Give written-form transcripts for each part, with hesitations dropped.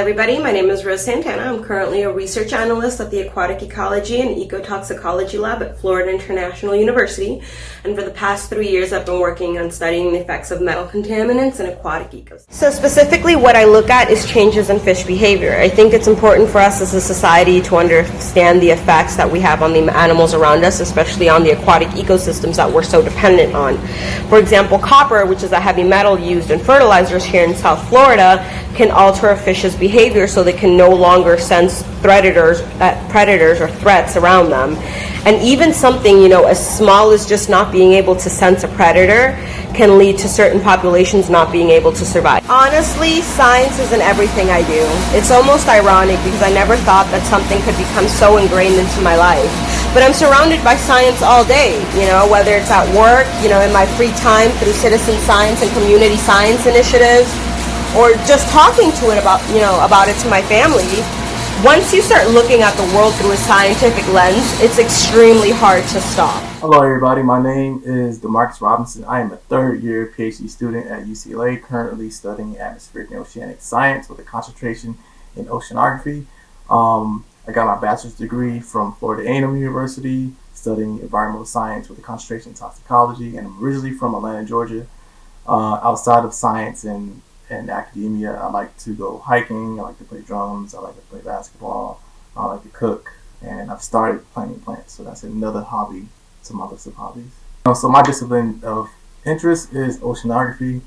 everybody, my name is Rose Santana. I'm currently a research analyst at the Aquatic Ecology and Ecotoxicology Lab at Florida International University. And for the past 3 years, I've been working on studying the effects of metal contaminants in aquatic ecosystems. So specifically, what I look at is changes in fish behavior. I think it's important for us as a society to understand the effects that we have on the animals around us, especially on the aquatic ecosystems that we're so dependent on. For example, copper, which is a heavy metal used in fertilizers here in South Florida, can alter a fish's behavior so they can no longer sense predators or threats around them. And even something, as small as just not being able to sense a predator can lead to certain populations not being able to survive. Honestly, science isn't everything I do. It's almost ironic because I never thought that something could become so ingrained into my life. But I'm surrounded by science all day, whether it's at work, in my free time through citizen science and community science initiatives, or just talking to it about it to my family. Once you start looking at the world through a scientific lens, it's extremely hard to stop. Hello everybody, my name is DeMarcus Robinson. I am a third-year PhD student at UCLA, currently studying atmospheric and oceanic science with a concentration in oceanography. I got my bachelor's degree from Florida A&M University, studying environmental science with a concentration in toxicology, and I'm originally from Atlanta, Georgia. Outside of science and academia, I like to go hiking, I like to play drums, I like to play basketball, I like to cook, and I've started planting plants, so that's another hobby to my list of hobbies. So my discipline of interest is oceanography,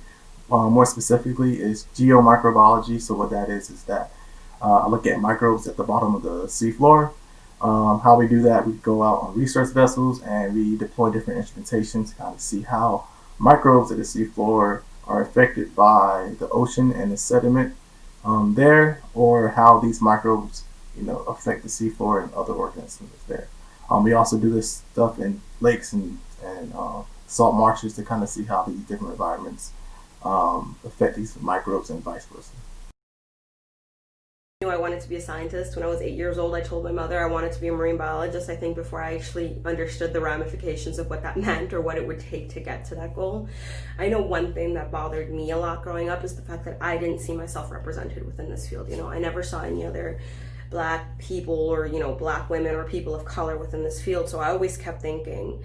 more specifically is geomicrobiology. So what that is that I look at microbes at the bottom of the seafloor. How we do that, we go out on research vessels and we deploy different instrumentation to kind of see how microbes at the seafloor are affected by the ocean and the sediment there, or how these microbes affect the seafloor and other organisms there. We also do this stuff in lakes and salt marshes to kind of see how these different environments affect these microbes and vice versa. I wanted to be a scientist. When I was 8 years old, I told my mother I wanted to be a marine biologist, I think before I actually understood the ramifications of what that meant or what it would take to get to that goal. I know one thing that bothered me a lot growing up is the fact that I didn't see myself represented within this field. I never saw any other Black people or, Black women or people of color within this field. So I always kept thinking,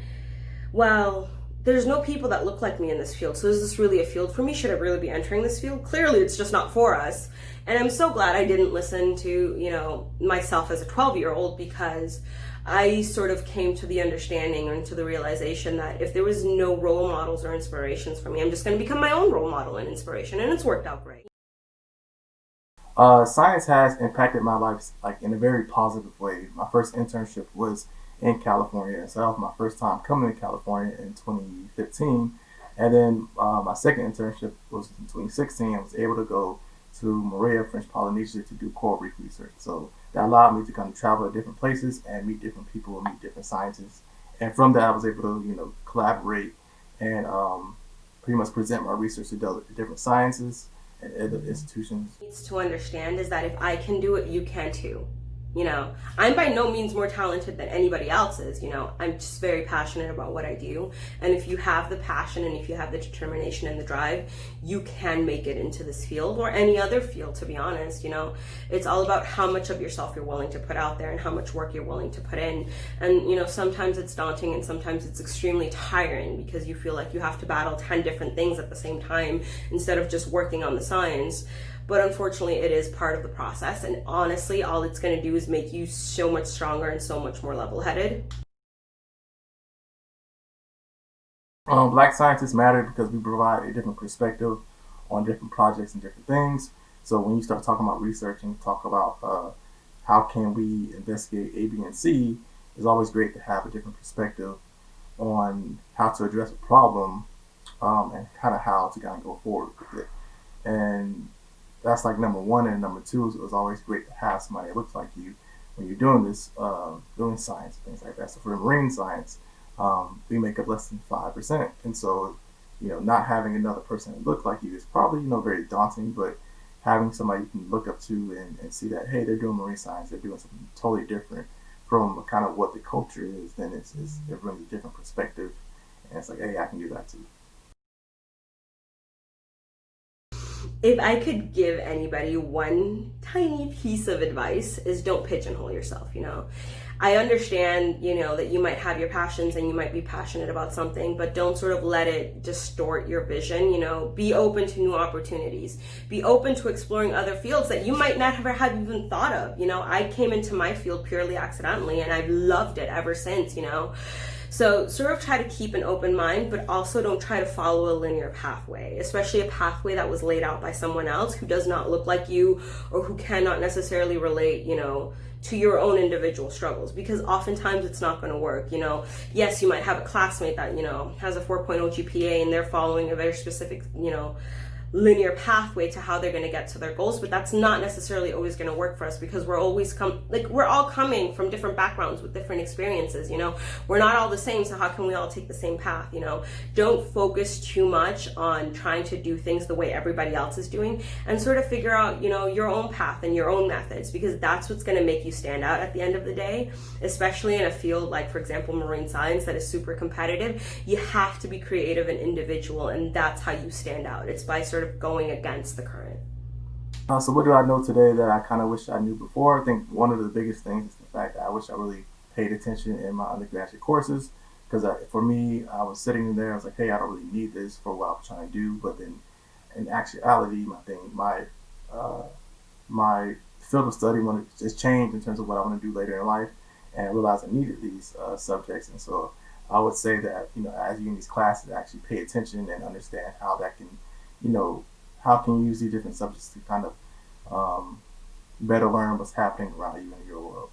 well, there's no people that look like me in this field. So is this really a field for me? Should I really be entering this field? Clearly, it's just not for us. And I'm so glad I didn't listen to, myself as a 12-year-old, because I sort of came to the understanding and to the realization that if there was no role models or inspirations for me, I'm just going to become my own role model and inspiration. And it's worked out great. Science has impacted my life in a very positive way. My first internship was in California, so that was my first time coming to California in 2015. And then my second internship was in 2016. I was able to go to Moorea, French Polynesia, to do coral reef research. So that allowed me to kind of travel to different places and meet different people and meet different scientists. And from that, I was able to collaborate and pretty much present my research to different sciences and other institutions. Needs to understand is that if I can do it, you can too. I'm by no means more talented than anybody else is. I'm just very passionate about what I do. And if you have the passion and if you have the determination and the drive, you can make it into this field or any other field, to be honest. It's all about how much of yourself you're willing to put out there and how much work you're willing to put in. And, sometimes it's daunting and sometimes it's extremely tiring because you feel like you have to battle 10 different things at the same time instead of just working on the science. But unfortunately, it is part of the process. And honestly, all it's going to do is make you so much stronger and so much more level-headed. Black scientists matter because we provide a different perspective on different projects and different things. So when you start talking about research and talk about how can we investigate A, B, and C, it's always great to have a different perspective on how to address a problem and kind of how to kind of go forward with it. And that's number one. And number two is it was always great to have somebody that looks like you when you're doing this, doing science, things like that. So for marine science, we make up less than 5%. And so, not having another person that looks like you is probably, very daunting, but having somebody you can look up to and see that, hey, they're doing marine science, they're doing something totally different from kind of what the culture is, then it brings a different perspective. And it's like, hey, I can do that too. If I could give anybody one tiny piece of advice is don't pigeonhole yourself. I understand, that you might have your passions and you might be passionate about something, but don't sort of let it distort your vision. Be open to new opportunities. Be open to exploring other fields that you might not have even thought of. I came into my field purely accidentally and I've loved it ever since. So sort of try to keep an open mind, but also don't try to follow a linear pathway, especially a pathway that was laid out by someone else who does not look like you or who cannot necessarily relate, to your own individual struggles, because oftentimes it's not going to work. Yes, you might have a classmate that, has a 4.0 GPA and they're following a very specific, linear pathway to how they're going to get to their goals, but that's not necessarily always going to work for us, because we're all coming from different backgrounds with different experiences. We're not all the same, so how can we all take the same path? Don't focus too much on trying to do things the way everybody else is doing, and sort of figure out your own path and your own methods, because that's what's going to make you stand out at the end of the day, especially in a field like, for example, marine science that is super competitive. You have to be creative and individual, and that's how you stand out. It's by sort of going against the current. So what do I know today that I kind of wish I knew before? I think one of the biggest things is the fact that I wish I really paid attention in my undergraduate courses, because for me, I was sitting there, I was like, hey, I don't really need this for what I'm trying to do. But then in actuality, my field of study has changed in terms of what I want to do later in life, and I realized I needed these subjects. And so I would say that, as you in these classes, actually pay attention and understand how that can, how can you use these different subjects to kind of better learn what's happening around you in your world.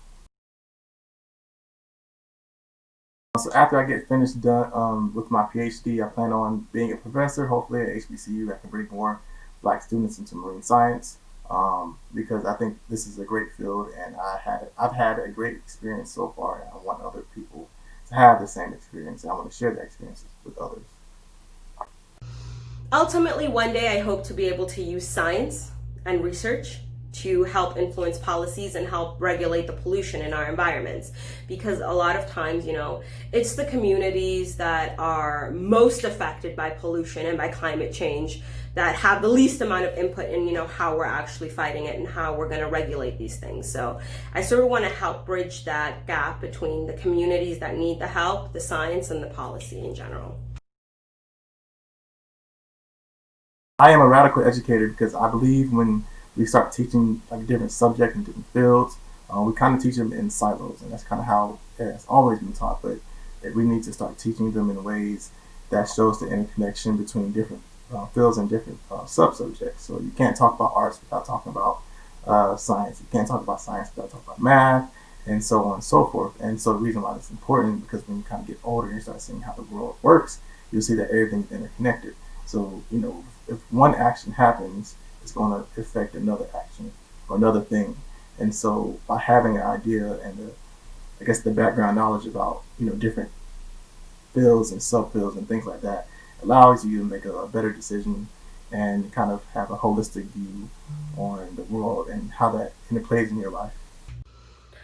So after I get finished done with my PhD, I plan on being a professor, hopefully at HBCU, that can bring more Black students into marine science, because I think this is a great field, and I've had a great experience so far, and I want other people to have the same experience, and I want to share that experiences with others. Ultimately, one day I hope to be able to use science and research to help influence policies and help regulate the pollution in our environments, because a lot of times, it's the communities that are most affected by pollution and by climate change that have the least amount of input in, how we're actually fighting it and how we're going to regulate these things. So I sort of want to help bridge that gap between the communities that need the help, the science, and the policy in general. I am a radical educator because I believe when we start teaching like different subjects in different fields, we kind of teach them in silos, and that's kind of how it's always been taught. But we need to start teaching them in ways that shows the interconnection between different fields and different sub-subjects. So you can't talk about arts without talking about science. You can't talk about science without talking about math, and so on and so forth. And so the reason why it's important, because when you kind of get older and you start seeing how the world works, you'll see that everything's interconnected. So, if one action happens, it's going to affect another action or another thing. And so by having an idea and the background knowledge about, different fields and subfields and things like that, allows you to make a better decision and kind of have a holistic view on the world and how that interplays in your life.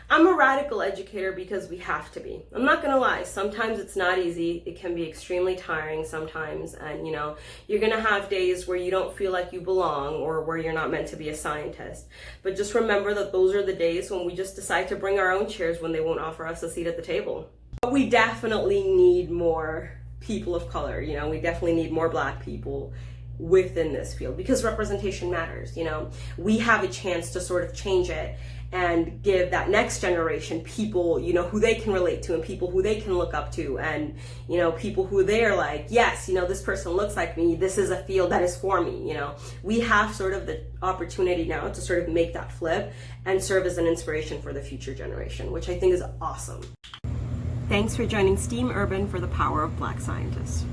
I'm a radical educator because we have to be. I'm not gonna lie, sometimes it's not easy. It can be extremely tiring sometimes, and you're gonna have days where you don't feel like you belong or where you're not meant to be a scientist. But just remember that those are the days when we just decide to bring our own chairs when they won't offer us a seat at the table. But we definitely need more people of color, we definitely need more Black people within this field, because representation matters. We have a chance to sort of change it and give that next generation people, who they can relate to and people who they can look up to, and, people who they're like, yes, this person looks like me, this is a field that is for me. We have sort of the opportunity now to sort of make that flip and serve as an inspiration for the future generation, which I think is awesome. Thanks for joining STEAM Urban for the Power of Black Scientists.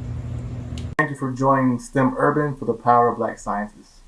Thank you for joining STEM Urban for the Power of Black Scientists.